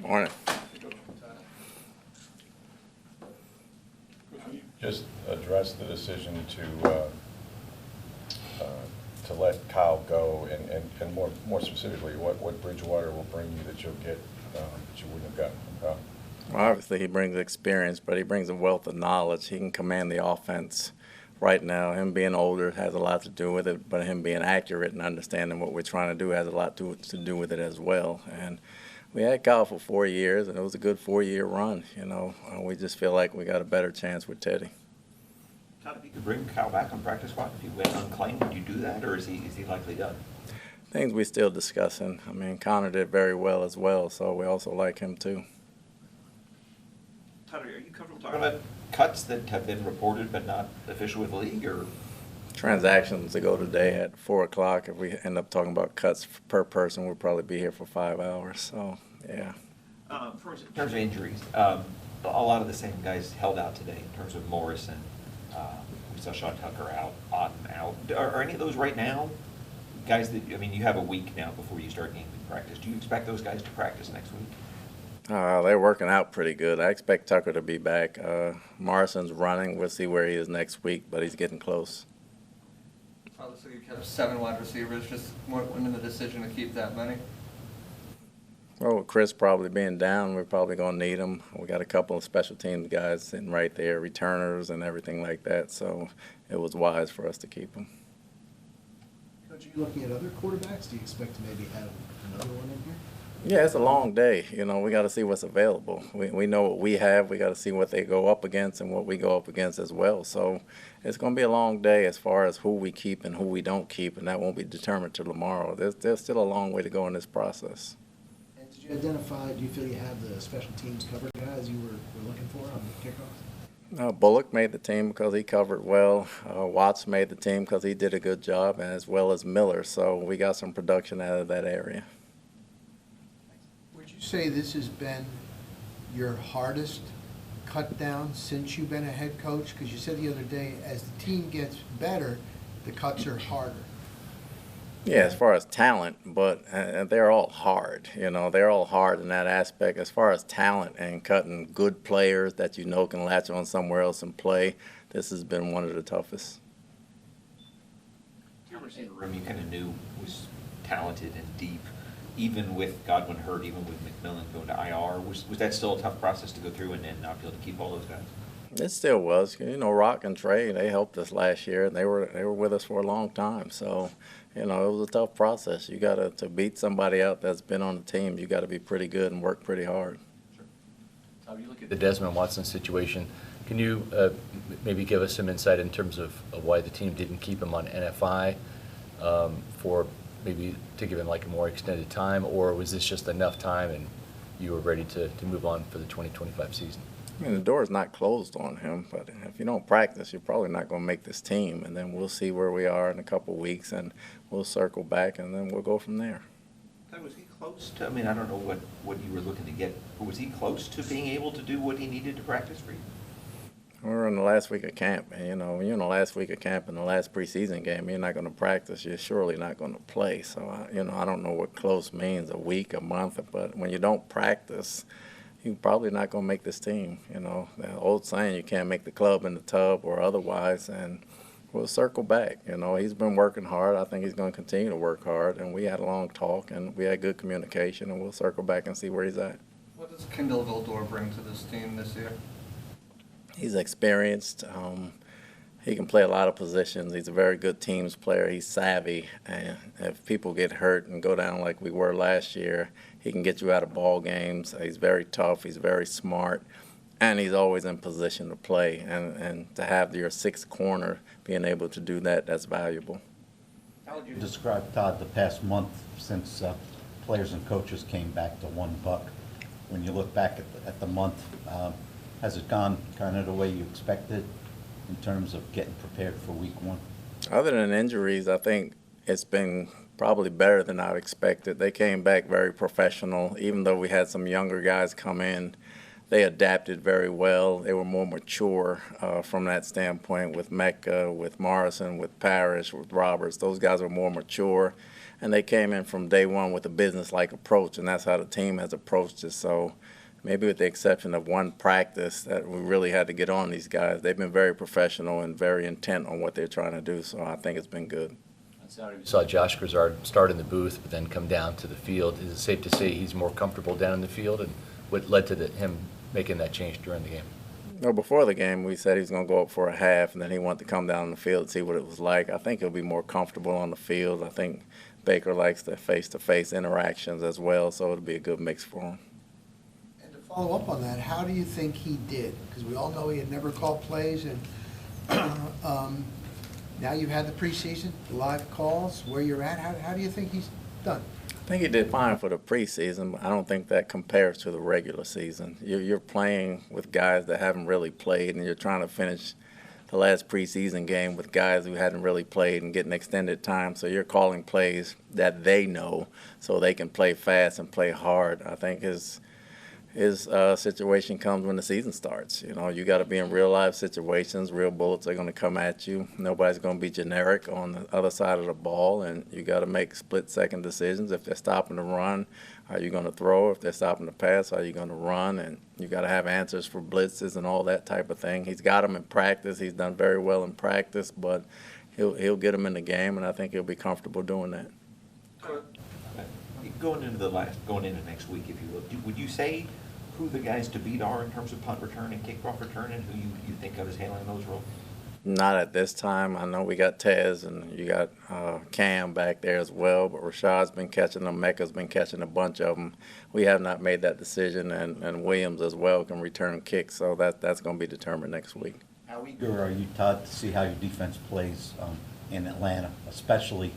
Morning. Just address the decision to let Kyle go, and more specifically, what Bridgewater will bring you that you'll get that you wouldn't have gotten from Kyle. Well, obviously he brings experience, but he brings a wealth of knowledge. He can command the offense. Right now, him being older has a lot to do with it, but him being accurate and understanding what we're trying to do has a lot to do with it as well. And we had Kyle for 4 years, and it was a good 4-year run. We just feel like we got a better chance with Teddy. Todd, if you could bring Kyle back on practice squad, if he went unclaimed, would you do that, or is he likely done? Things we're still discussing. I mean, Connor did very well as well, so we also like him too. Todd, are you comfortable talking about cuts that have been reported but not official with the league, or? Transactions to go today at 4 o'clock. If we end up talking about cuts per person, we'll probably be here for 5 hours. So, yeah. First, in terms of injuries, a lot of the same guys held out today in terms of Morrison. We saw Sean Tucker out, Otten out. Are any of those right now guys that, I mean, you have a week now before you start game week practice. Do you expect those guys to practice next week? They're working out pretty good. I expect Tucker to be back. Morrison's running. We'll see where he is next week, but he's getting close. Obviously, you kept 7 wide receivers. Just what went into the decision to keep that many? Well, with Chris probably being down, we're probably going to need him. We got a couple of special teams guys sitting right there, returners and everything like that. So it was wise for us to keep him. Coach, are you looking at other quarterbacks? Do you expect to maybe have another one in here? Yeah, it's a long day. We got to see what's available. We know what we have. We got to see what they go up against and what we go up against as well. So it's going to be a long day as far as who we keep and who we don't keep, and that won't be determined till tomorrow. There's still a long way to go in this process. And did you identify, do you feel you have the special teams covered guys you were looking for on the kickoff? Bullock made the team because he covered well. Watts made the team because he did a good job, as well as Miller. So we got some production out of that area. Would you say this has been your hardest cut down since you've been a head coach? Because you said the other day, as the team gets better, the cuts are harder. Yeah, as far as talent, but they're all hard. They're all hard in that aspect. As far as talent and cutting good players that can latch on somewhere else and play, this has been one of the toughest. Your receiver room you kind of knew was talented and deep, even with Godwin hurt, even with McMillan going to IR. Was that still a tough process to go through and not be able to keep all those guys? It still was. Rock and Trey, they helped us last year, and they were with us for a long time. So, it was a tough process. You got to beat somebody out that's been on the team. You got to be pretty good and work pretty hard. Sure. Tom, you look at the Desmond Watson situation. Can you maybe give us some insight in terms of why the team didn't keep him on NFI for maybe to give him like a more extended time, or was this just enough time and you were ready to move on for the 2025 season? I mean, the door is not closed on him, but if you don't practice, you're probably not going to make this team. And then we'll see where we are in a couple of weeks, and we'll circle back, and then we'll go from there. Was he close to, I mean, I don't know what you were looking to get, but was he close to being able to do what he needed to practice for you? We're in the last week of camp, and when you're in the last week of camp in the last preseason game, you're not going to practice. You're surely not going to play. So, I don't know what close means, a week, a month, but when you don't practice, you're probably not going to make this team. The old saying, you can't make the club in the tub or otherwise, and we'll circle back. He's been working hard. I think he's going to continue to work hard, and we had a long talk, and we had good communication, and we'll circle back and see where he's at. What does Kendall Vildor bring to this team this year? He's experienced. He can play a lot of positions. He's a very good teams player. He's savvy, and if people get hurt and go down like we were last year, he can get you out of ball games. He's very tough. He's very smart, and he's always in position to play. And to have your sixth corner being able to do that, that's valuable. How would you describe, Todd, the past month since players and coaches came back to one Buc? When you look back at the month, has it gone kind of the way you expected in terms of getting prepared for week one? Other than injuries, I think it's been probably better than I expected. They came back very professional. Even though we had some younger guys come in, they adapted very well. They were more mature from that standpoint with Mecca, with Morrison, with Parrish, with Roberts. Those guys were more mature, and they came in from day one with a business-like approach, and that's how the team has approached it. So maybe with the exception of one practice that we really had to get on these guys, they've been very professional and very intent on what they're trying to do, so I think it's been good. We saw Josh Grizzard start in the booth but then come down to the field. Is it safe to say he's more comfortable down in the field, and what led to him making that change during the game? No, before the game, we said he was going to go up for a half, and then he wanted to come down on the field and see what it was like. I think he'll be more comfortable on the field. I think Baker likes the face-to-face interactions as well, so it'll be a good mix for him. And to follow up on that, how do you think he did? Because we all know he had never called plays, and now you've had the preseason, the live calls, where you're at. How do you think he's done? I think he did fine for the preseason, but I don't think that compares to the regular season. You're playing with guys that haven't really played, and you're trying to finish the last preseason game with guys who hadn't really played and getting extended time. So you're calling plays that they know so they can play fast and play hard. I think his situation comes when the season starts. You know, you got to be in real life situations. Real bullets are going to come at you. Nobody's going to be generic on the other side of the ball, and you got to make split-second decisions. If they're stopping to run, are you going to throw? If they're stopping to pass, are you going to run? And you got to have answers for blitzes and all that type of thing. He's got them in practice. He's done very well in practice, but he'll get them in the game, and I think he'll be comfortable doing that. Going into next week, if you will, would you say who the guys to beat are in terms of punt return and kickoff return, and who you think of as handling those roles? Not at this time. I know we got Tez and you got Cam back there as well, but Rashad's been catching them. Mecca's been catching a bunch of them. We have not made that decision, and Williams as well can return kicks, so that's going to be determined next week. How eager are you, Todd, to see how your defense plays in Atlanta, especially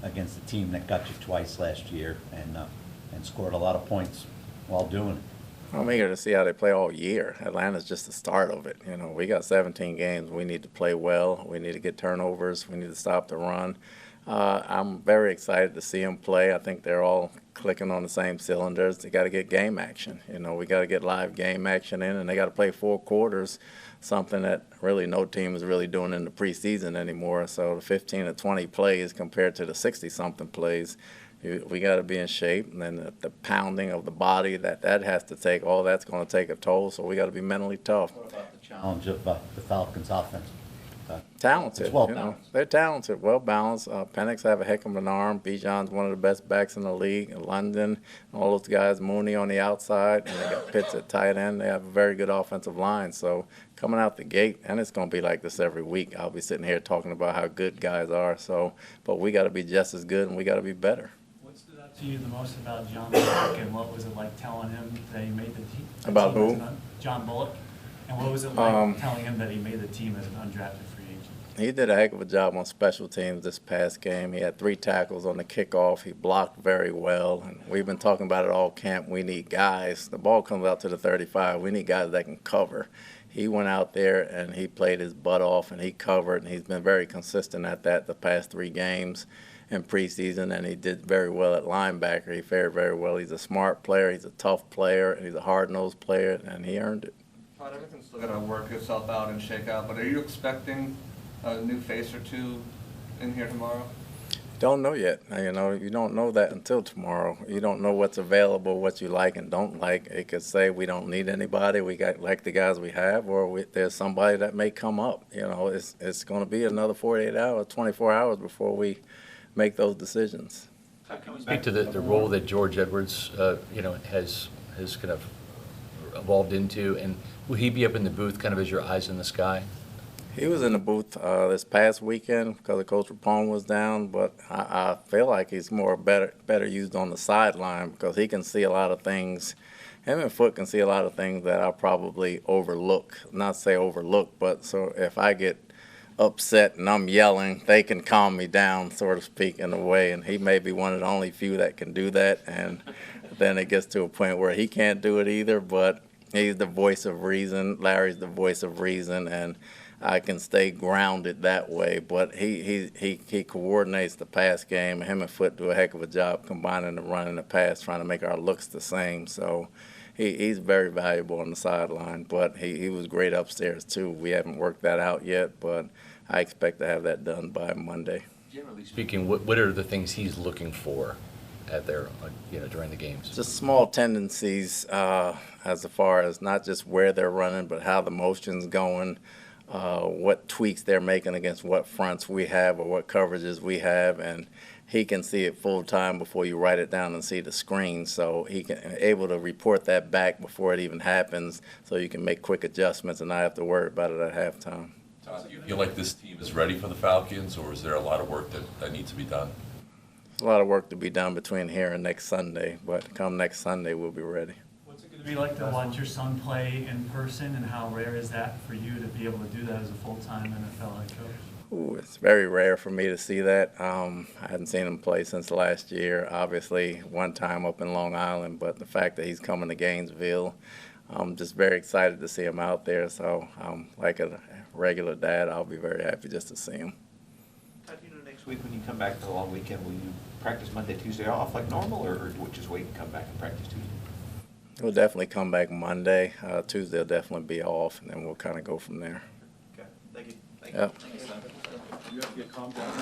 against a team that got you twice last year and scored a lot of points while doing it? I'm eager to see how they play all year. Atlanta's just the start of it. You know, we got 17 games. We need to play well. We need to get turnovers. We need to stop the run. I'm very excited to see them play. I think they're all clicking on the same cylinders. They got to get game action. You know, we got to get live game action in, and they got to play 4 quarters, something that really no team is really doing in the preseason anymore. So the 15 to 20 plays compared to the 60-something plays, we got to be in shape, and then the pounding of the body that has to take, all that's going to take a toll, so we got to be mentally tough. What about the challenge of the Falcons' offense? Talented, It's well you know. balanced. They're talented, well balanced. Penix have a heck of an arm. Bijan's one of the best backs in the league. In London, all those guys, Mooney on the outside, and they got Pitts at tight end. They have a very good offensive line. So coming out the gate, and it's going to be like this every week. I'll be sitting here talking about how good guys are. So, but we got to be just as good, and we got to be better. What stood out to you the most about John Bullock, and what was it like telling him that he made the team? About who? John Bullock. And what was it like telling him that he made the team as an undrafted free agent? He did a heck of a job on special teams this past game. He had 3 tackles on the kickoff. He blocked very well. And we've been talking about it all camp. We need guys. The ball comes out to the 35. We need guys that can cover. He went out there and he played his butt off, and he covered, and he's been very consistent at that the past 3 games in preseason, and he did very well at linebacker. He fared very well. He's a smart player. He's a tough player. And he's a hard-nosed player, and he earned it. Todd, everything's still got to work itself out and shake out, but are you expecting a new face or two in here tomorrow? Don't know yet. You know, you don't know that until tomorrow. You don't know what's available, what you like and don't like. It could say we don't need anybody. We got like the guys we have, or there's somebody that may come up. You know, it's going to be another 48 hours, 24 hours before we make those decisions. Speak to the role that George Edwards, has kind of evolved into, and will he be up in the booth kind of as your eyes in the sky? He was in the booth this past weekend because Coach Rapone was down, but I feel like he's better used on the sideline because he can see a lot of things. Him and Foot can see a lot of things that I'll probably overlook. Not say overlook, but so if I get upset and I'm yelling, they can calm me down, so to speak, in a way. And he may be one of the only few that can do that. And then it gets to a point where he can't do it either, but he's the voice of reason. Larry's the voice of reason, and I can stay grounded that way. But he coordinates the pass game. Him and Foot do a heck of a job combining the run and the pass, trying to make our looks the same. So he's very valuable on the sideline. But he was great upstairs too. We haven't worked that out yet, but I expect to have that done by Monday. Generally speaking, what are the things he's looking for at their, during the games? Just small tendencies as far as not just where they're running, but how the motion's going, what tweaks they're making against what fronts we have or what coverages we have, and he can see it full time before you write it down and see the screen, so he can able to report that back before it even happens, so you can make quick adjustments and not have to worry about it at halftime. Todd, do you feel like this team is ready for the Falcons, or is there a lot of work that needs to be done? There's a lot of work to be done between here and next Sunday, but come next Sunday, we'll be ready. What's it going to be like to watch your son play in person, and how rare is that for you to be able to do that as a full-time NFL head coach? Ooh, it's very rare for me to see that. I hadn't seen him play since last year, obviously one time up in Long Island, but the fact that he's coming to Gainesville, I'm just very excited to see him out there. So like a regular dad, I'll be very happy just to see him. Next week when you come back for the long weekend, will you practice Monday, Tuesday off like normal, or would just wait and come back and practice Tuesday? We'll definitely come back Monday. Tuesday will definitely be off, and then we'll kind of go from there. Okay, thank you. Yeah. You have to get calmed down.